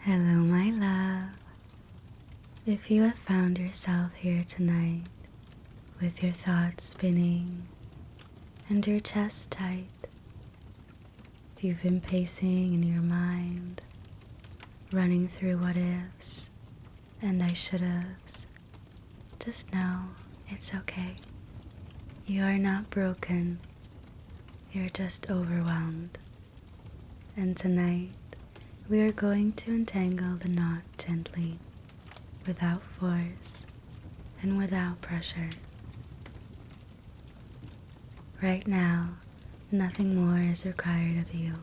Hello, my love. If you have found yourself here tonight with your thoughts spinning and your chest tight, if you've been pacing in your mind, running through what ifs and I should have's, just know it's okay. You are not broken, you're just overwhelmed. And tonight, we are going to untangle the knot gently, without force and without pressure. Right now, nothing more is required of you.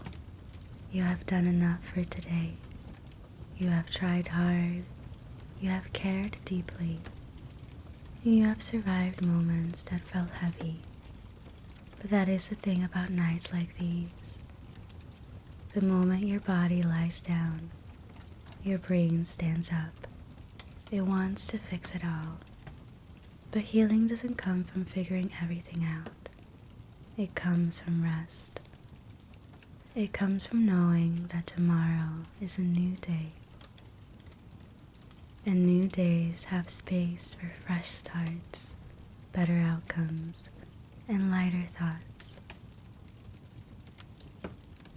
You have done enough for today. You have tried hard. You have cared deeply. You have survived moments that felt heavy. But that is the thing about nights like these. The moment your body lies down, your brain stands up. It wants to fix it all. But healing doesn't come from figuring everything out. It comes from rest. It comes from knowing that tomorrow is a new day. And new days have space for fresh starts, better outcomes, and lighter thoughts.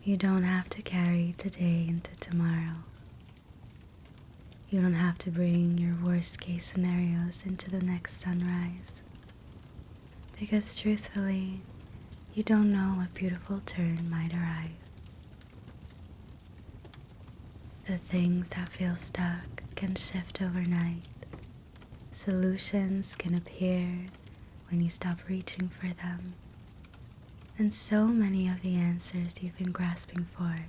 You don't have to carry today into tomorrow. You don't have to bring your worst case scenarios into the next sunrise. Because truthfully, you don't know what beautiful turn might arrive. The things that feel stuck can shift overnight. Solutions can appear when you stop reaching for them. And so many of the answers you've been grasping for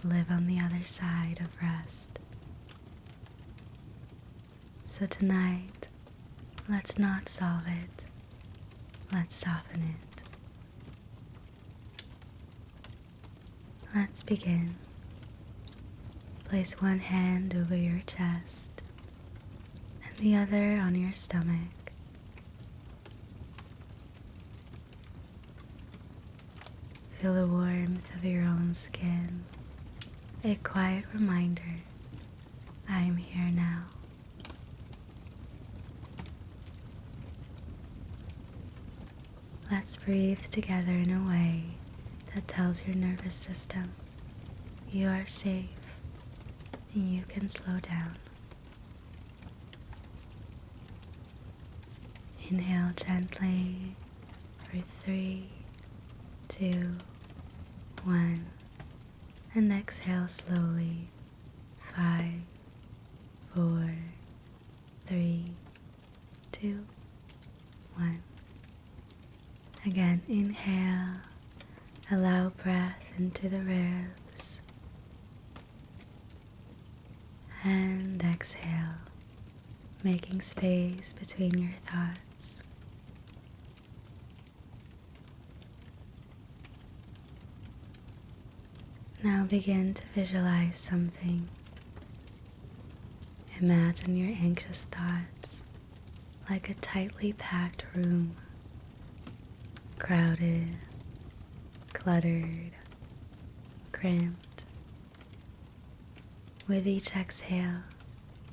live on the other side of rest. So tonight, let's not solve it. Let's soften it. Let's begin. Place one hand over your chest and the other on your stomach. Feel the warmth of your own skin, a quiet reminder, I am here now. Let's breathe together in a way that tells your nervous system you are safe and you can slow down. Inhale gently for 3, 2, 1, and exhale slowly. 5, 4, 3, 2, 1. Again, inhale, allow breath into the ribs, and exhale, making space between your thoughts. Now begin to visualize something. Imagine your anxious thoughts like a tightly packed room, crowded, cluttered, cramped. With each exhale,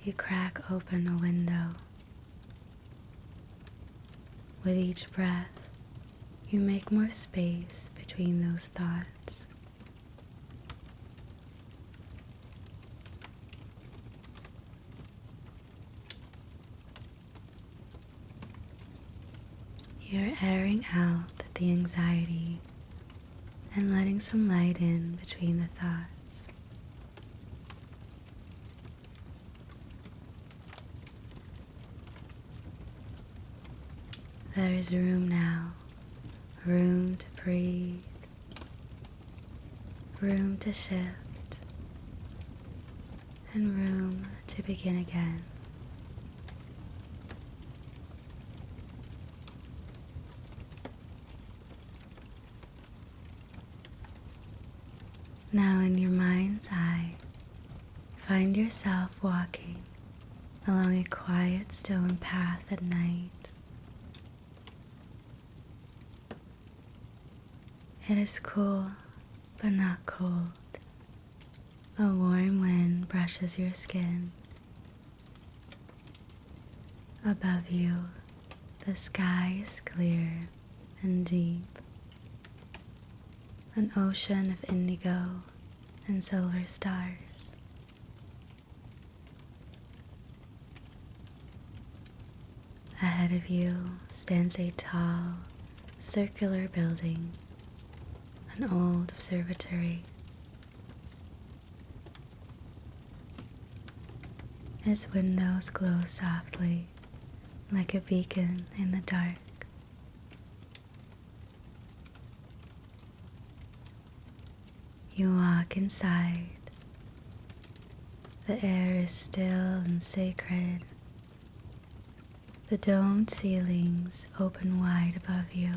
you crack open a window. With each breath, you make more space between those thoughts. You're airing out the anxiety and letting some light in between the thoughts. There is room now, room to breathe, room to shift, and room to begin again. Now in your mind's eye, find yourself walking along a quiet stone path at night. It is cool, but not cold. A warm wind brushes your skin. Above you, the sky is clear and deep, an ocean of indigo and silver stars. Ahead of you stands a tall, circular building, an old observatory. Its windows glow softly, like a beacon in the dark. You walk inside. The air is still and sacred. The domed ceilings open wide above you,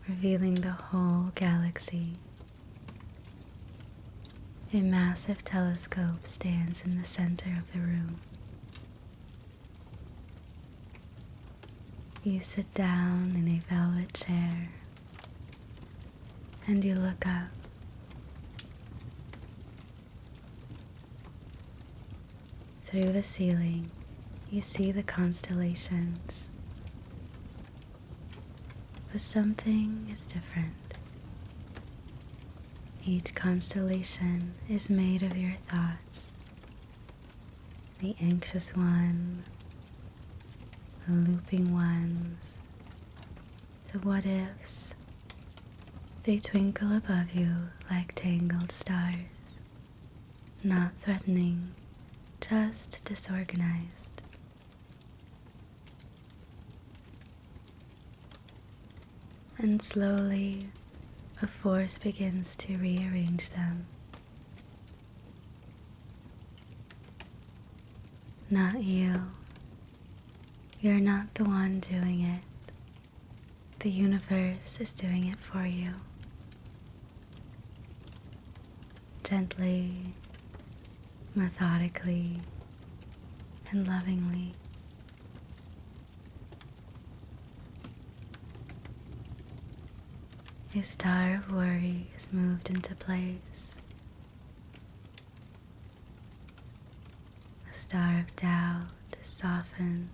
revealing the whole galaxy. A massive telescope stands in the center of the room. You sit down in a velvet chair and you look up. Through the ceiling, you see the constellations, but something is different. Each constellation is made of your thoughts. The anxious one, the looping ones, the what-ifs. They twinkle above you like tangled stars, not threatening, just disorganized. And slowly, a force begins to rearrange them. Not you. You're not the one doing it. The universe is doing it for you. Gently, methodically, and lovingly. A star of worry is moved into place. A star of doubt is softened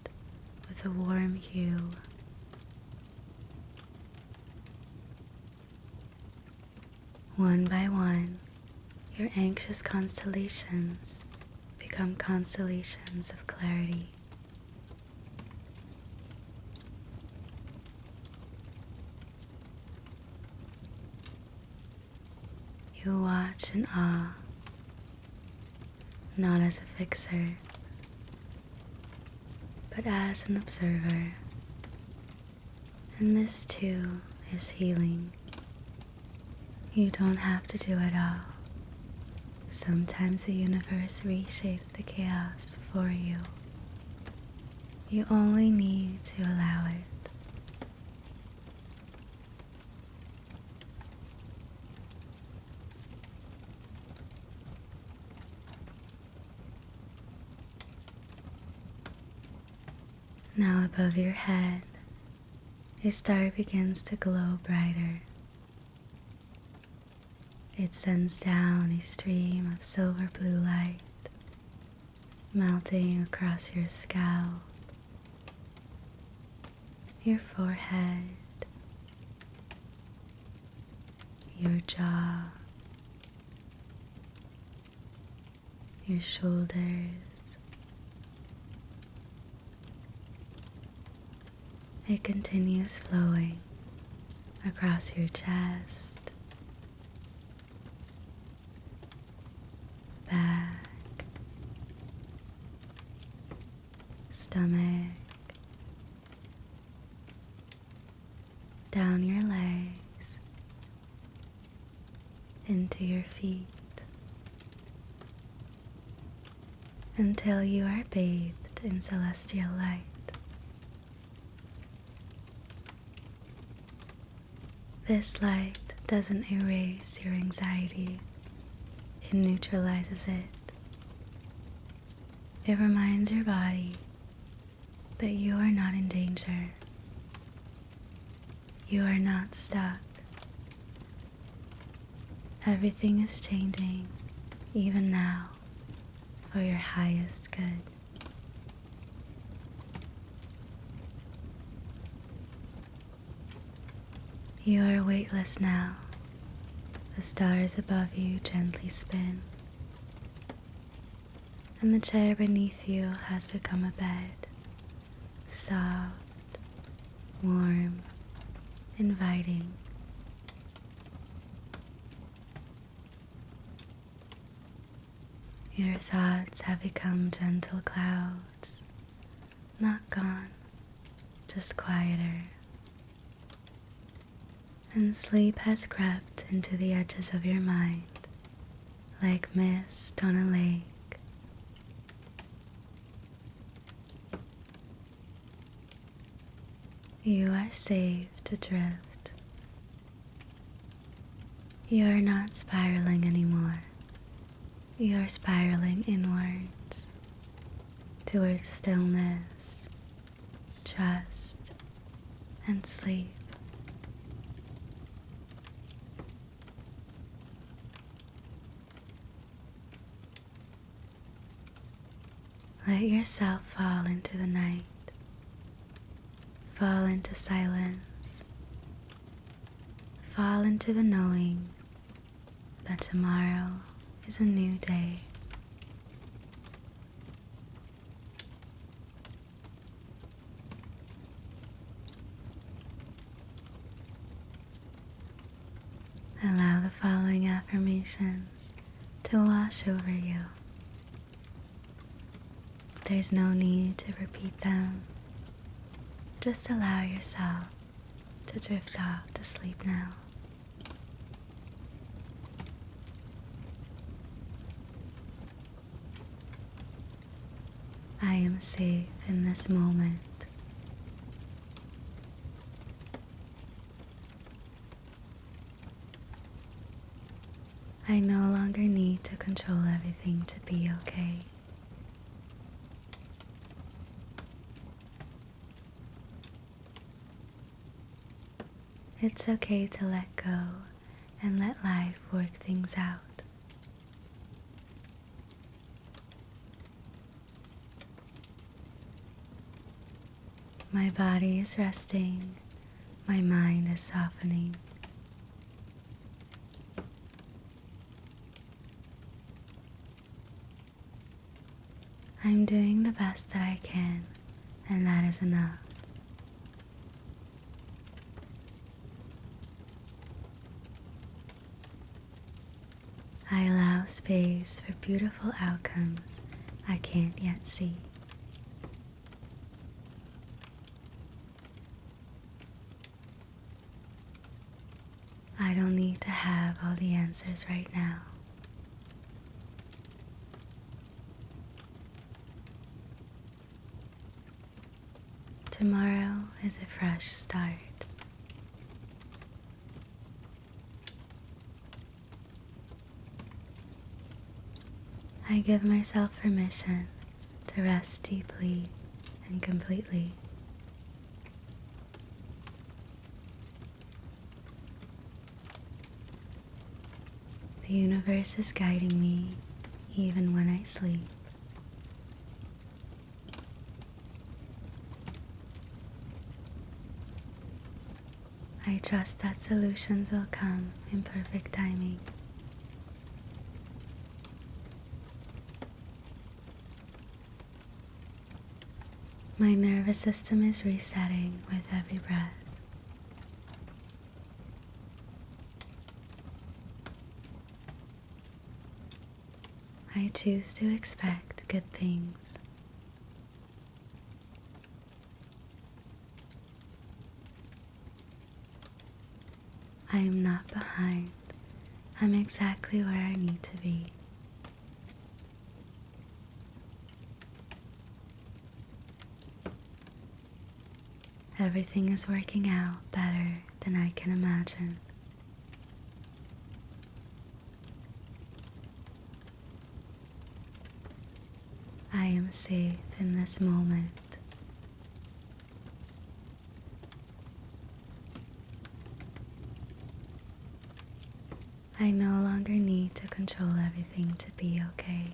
with a warm hue. One by one, your anxious constellations become constellations of clarity. You watch in awe, not as a fixer, but as an observer. And this too is healing. You don't have to do it all. Sometimes the universe reshapes the chaos for you. You only need to allow it. Now above your head, a star begins to glow brighter. It sends down a stream of silver blue light, melting across your scalp, your forehead, your jaw, your shoulders. It continues flowing across your chest, back, stomach, down your legs, into your feet, until you are bathed in celestial light. This light doesn't erase your anxiety, it neutralizes it. It reminds your body that you are not in danger. You are not stuck. Everything is changing, even now, for your highest good. You are weightless now. The stars above you gently spin, and the chair beneath you has become a bed, soft, warm, inviting. Your thoughts have become gentle clouds, not gone, just quieter. And sleep has crept into the edges of your mind, like mist on a lake. You are safe to drift. You are not spiraling anymore. You are spiraling inwards, towards stillness, trust, and sleep. Let yourself fall into the night, fall into silence, fall into the knowing that tomorrow is a new day. Allow the following affirmations to wash over you. There's no need to repeat them. Just allow yourself to drift off to sleep now. I am safe in this moment. I no longer need to control everything to be okay. It's okay to let go and let life work things out. My body is resting, my mind is softening. I'm doing the best that I can, and that is enough. I allow space for beautiful outcomes I can't yet see. I don't need to have all the answers right now. Tomorrow is a fresh start. I give myself permission to rest deeply and completely. The universe is guiding me even when I sleep. I trust that solutions will come in perfect timing. My nervous system is resetting with every breath. I choose to expect good things. I am not behind. I'm exactly where I need to be. Everything is working out better than I can imagine. I am safe in this moment. I no longer need to control everything to be okay.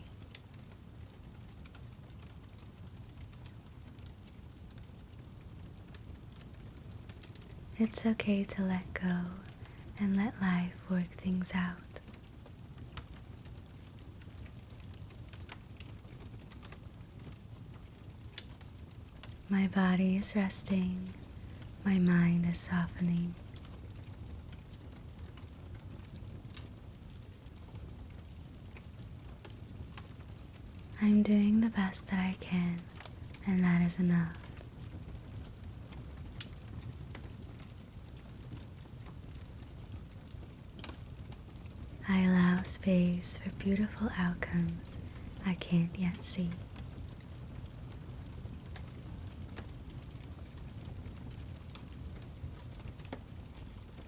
It's okay to let go and let life work things out. My body is resting, my mind is softening. I'm doing the best that I can, and that is enough. I allow space for beautiful outcomes I can't yet see.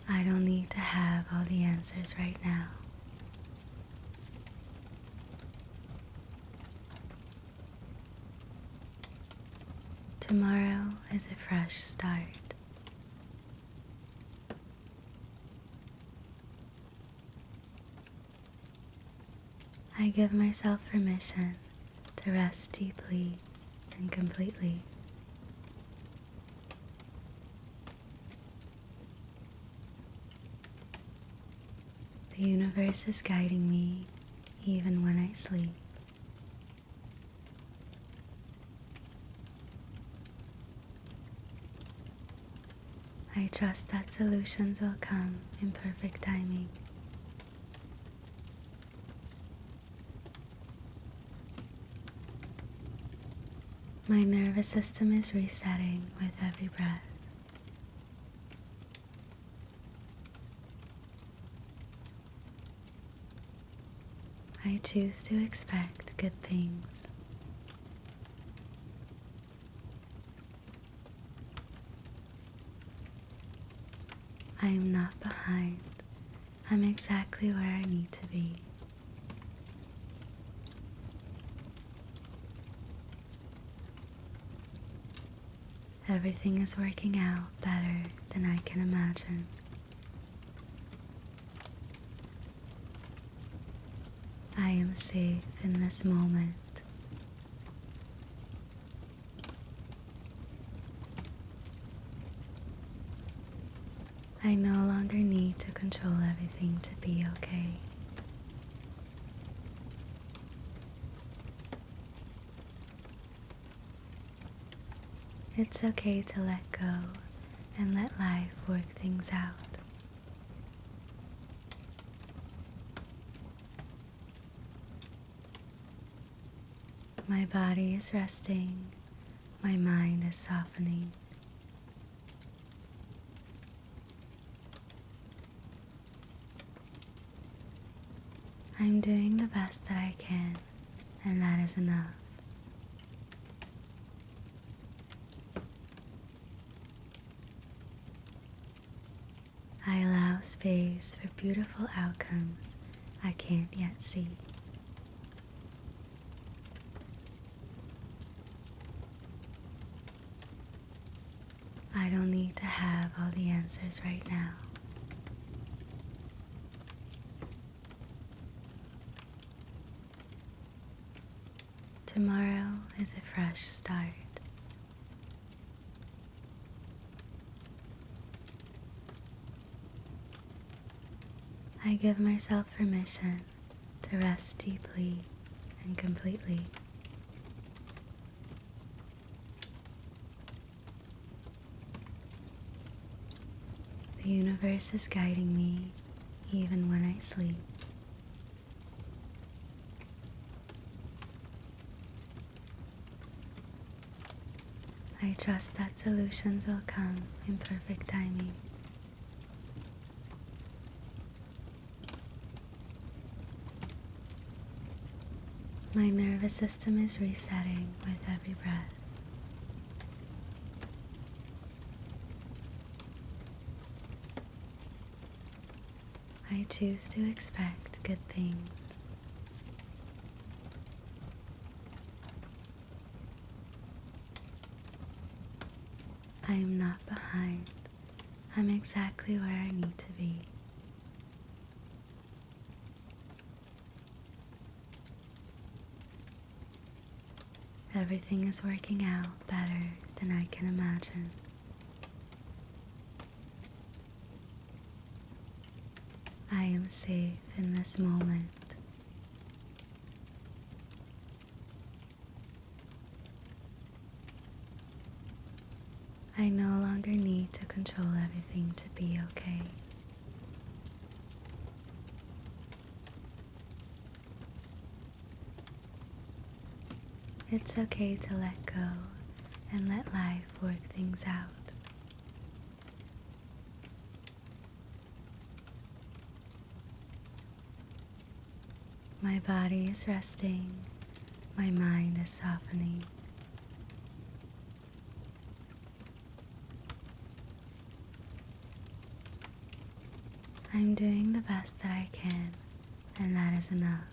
I don't need to have all the answers right now. Tomorrow is a fresh start. I give myself permission to rest deeply and completely. The universe is guiding me even when I sleep. I trust that solutions will come in perfect timing. My nervous system is resetting with every breath. I choose to expect good things. I am not behind. I'm exactly where I need to be. Everything is working out better than I can imagine. I am safe in this moment. I no longer need to control everything to be okay. It's okay to let go and let life work things out. My body is resting, my mind is softening. I'm doing the best that I can, and that is enough. I allow space for beautiful outcomes I can't yet see. I don't need to have all the answers right now. Tomorrow is a fresh start. I give myself permission to rest deeply and completely. The universe is guiding me even when I sleep. I trust that solutions will come in perfect timing. My nervous system is resetting with every breath. I choose to expect good things. I am not behind. I'm exactly where I need to be. Everything is working out better than I can imagine. I am safe in this moment. I no longer need to control everything to be okay. It's okay to let go and let life work things out. My body is resting, my mind is softening. I'm doing the best that I can, and that is enough.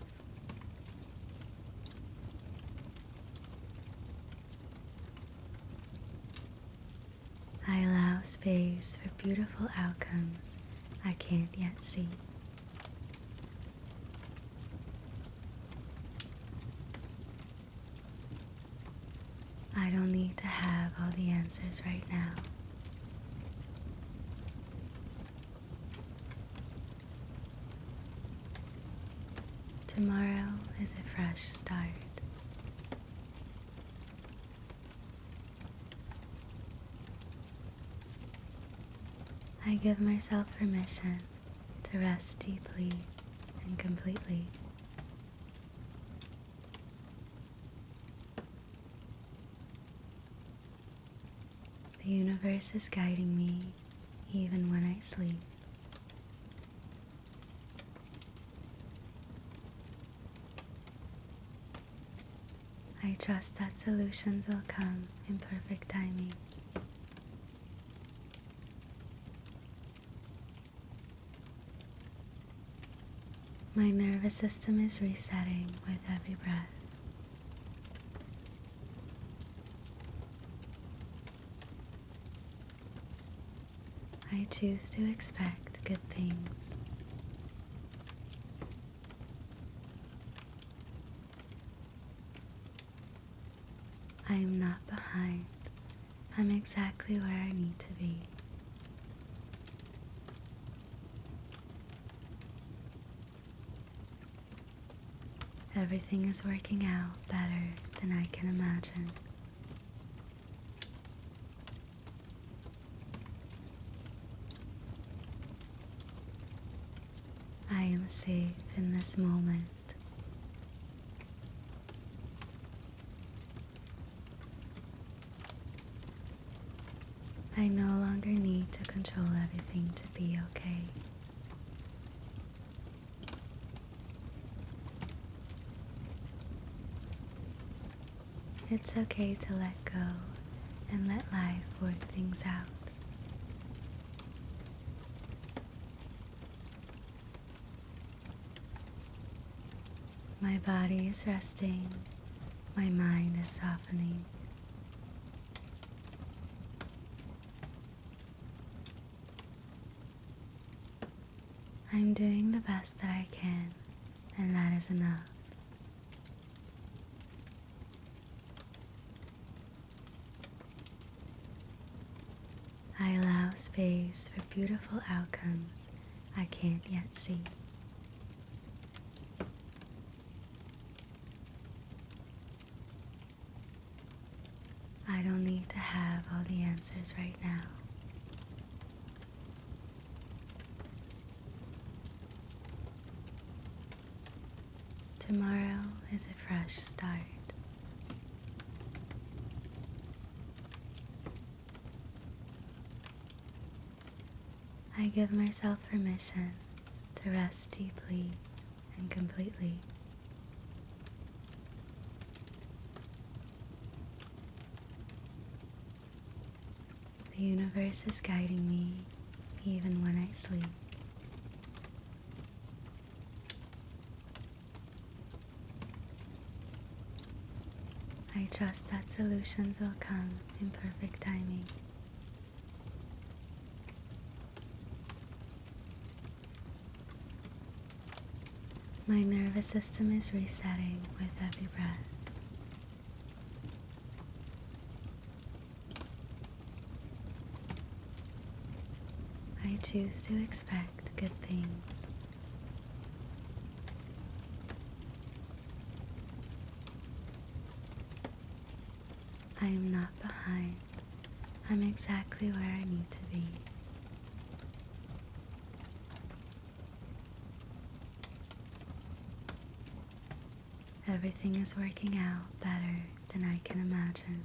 I allow space for beautiful outcomes I can't yet see. I don't need to have all the answers right now. Tomorrow is a fresh start. I give myself permission to rest deeply and completely. The universe is guiding me even when I sleep. I trust that solutions will come in perfect timing. My nervous system is resetting with every breath. I choose to expect good things. I am not behind. I'm exactly where I need to be. Everything is working out better than I can imagine. I am safe in this moment. I no longer need to control everything to be okay. It's okay to let go and let life work things out. My body is resting, my mind is softening. I'm doing the best that I can, and that is enough. I allow space for beautiful outcomes I can't yet see. I don't need to have all the answers right now. Tomorrow is a fresh start. I give myself permission to rest deeply and completely. The universe is guiding me even when I sleep. I trust that solutions will come in perfect timing. My nervous system is resetting with every breath. choose to expect good things. I am not behind. I'm exactly where I need to be. Everything is working out better than I can imagine.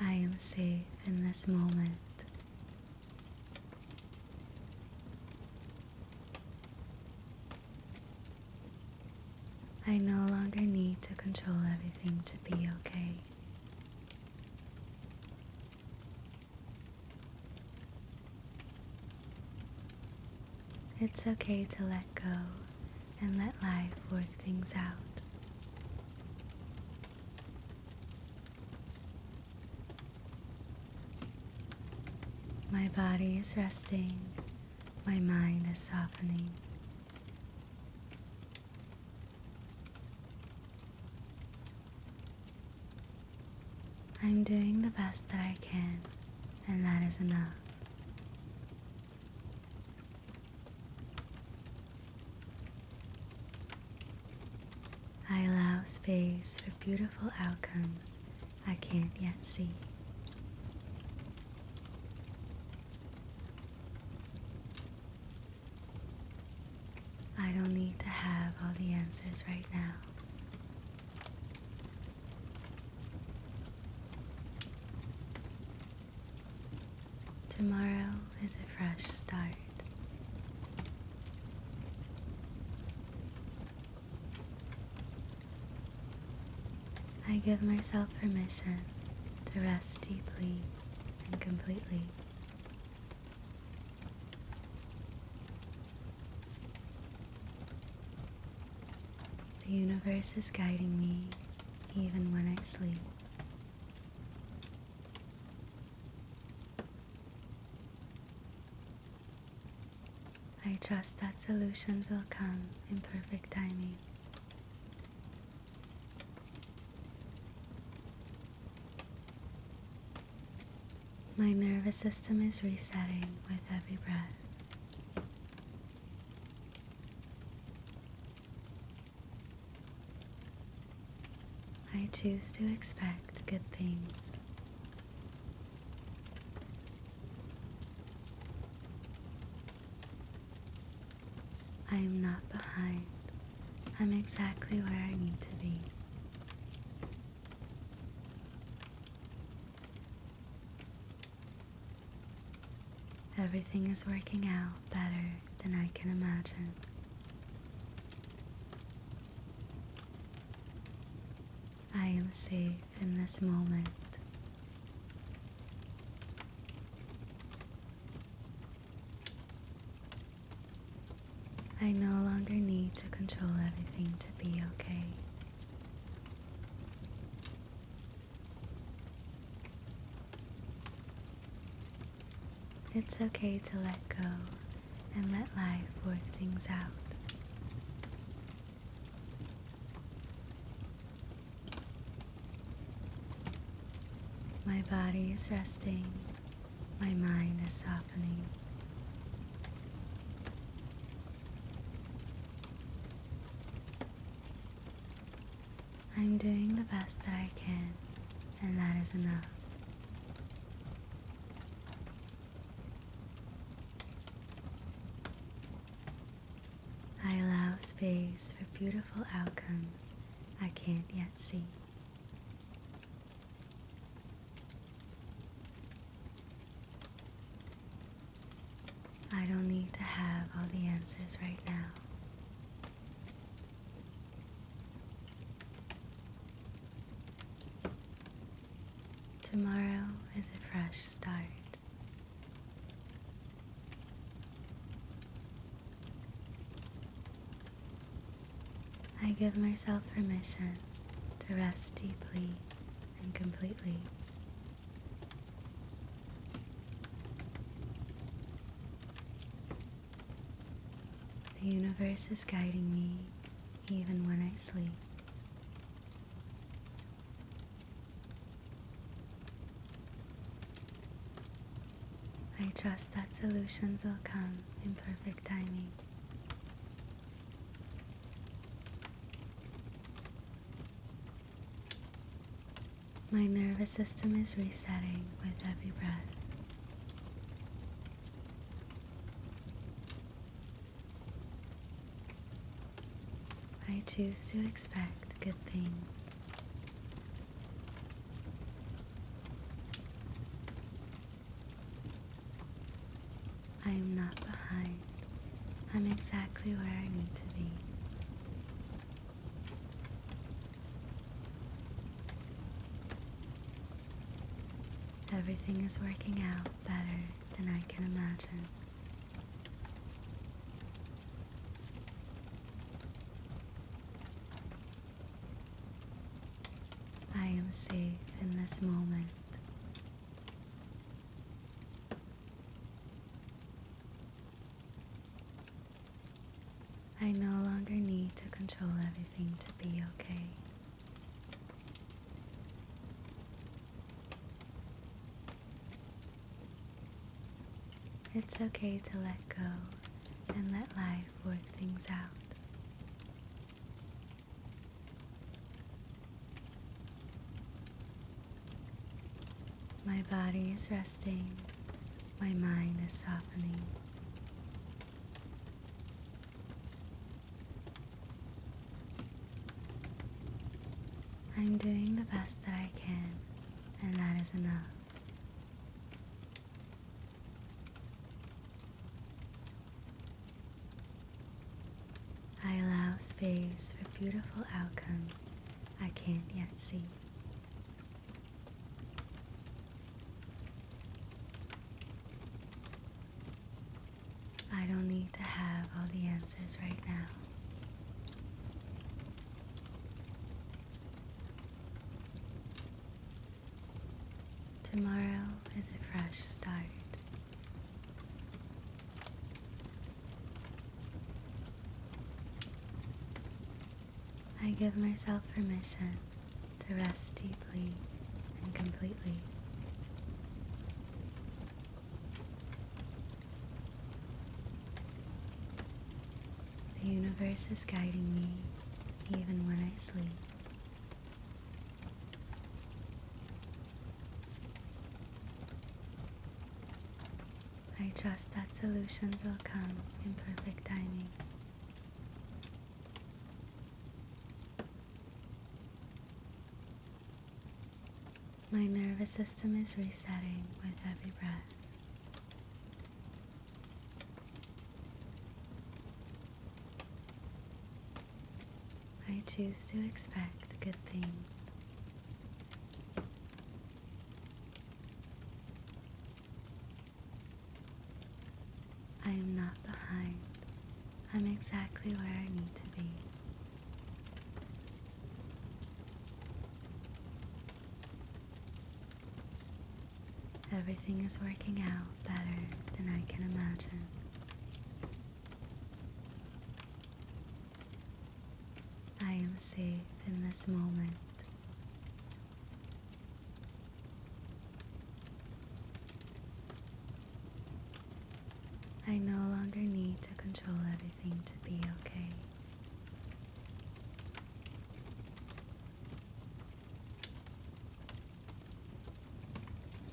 I am safe in this moment. I no longer need to control everything to be okay. It's okay to let go and let life work things out. My body is resting, my mind is softening. I'm doing the best that I can, and that is enough. I allow space for beautiful outcomes I can't yet see. I don't need to have all the answers right now. Tomorrow is a fresh start. I give myself permission to rest deeply and completely. The universe is guiding me even when I sleep. I trust that solutions will come in perfect timing. My nervous system is resetting with every breath. I choose to expect good things. I am not behind. I'm exactly where I need to be. Everything is working out better than I can imagine. I am safe in this moment. I no longer need to control everything to be okay. It's okay to let go and let life work things out. My body is resting, my mind is softening. I'm doing the best that I can, and that is enough. I allow space for beautiful outcomes I can't yet see. I don't need to have all the answers right now. Tomorrow is a fresh start. I give myself permission to rest deeply and completely. The universe is guiding me even when I sleep. I trust that solutions will come in perfect timing. My nervous system is resetting with every breath. I choose to expect good things. I am not behind. I'm exactly where I need to be. Everything is working out better than I can imagine. I am safe in this moment. I no longer need to control everything to be okay. It's okay to let go and let life work things out. My body is resting, my mind is softening. I'm doing the best that I can, and that is enough. I allow space for beautiful outcomes I can't yet see. I don't need to have all the answers right now. Tomorrow is a fresh start. I give myself permission to rest deeply and completely. The universe is guiding me even when I sleep. I trust that solutions will come in perfect timing. My nervous system is resetting with every breath. I choose to expect good things. I am not behind. I'm exactly where I need to be. Everything is working out better than I can imagine. I am safe in this moment. I no longer need to control everything to be okay.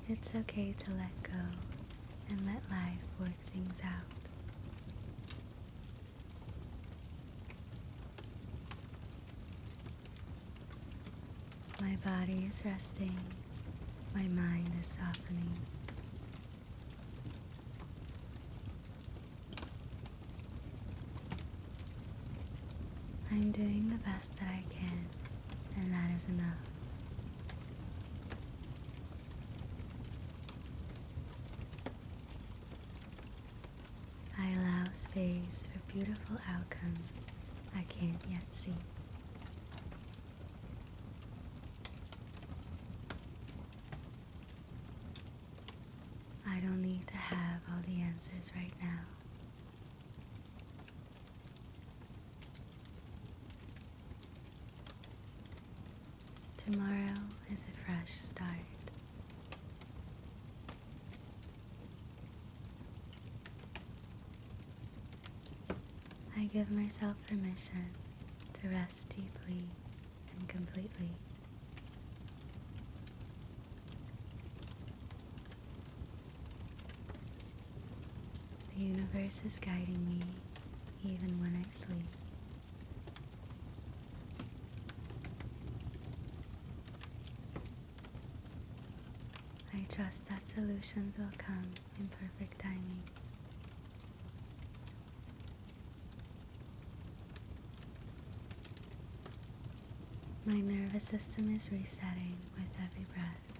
It's okay to let go and let life work things out. My body is resting, my mind is softening. I'm doing the best that I can, and that is enough. I allow space for beautiful outcomes I can't yet see. I don't need to have all the answers right now. Tomorrow is a fresh start. I give myself permission to rest deeply and completely. The universe is guiding me even when I sleep. I trust that solutions will come in perfect timing. My nervous system is resetting with every breath.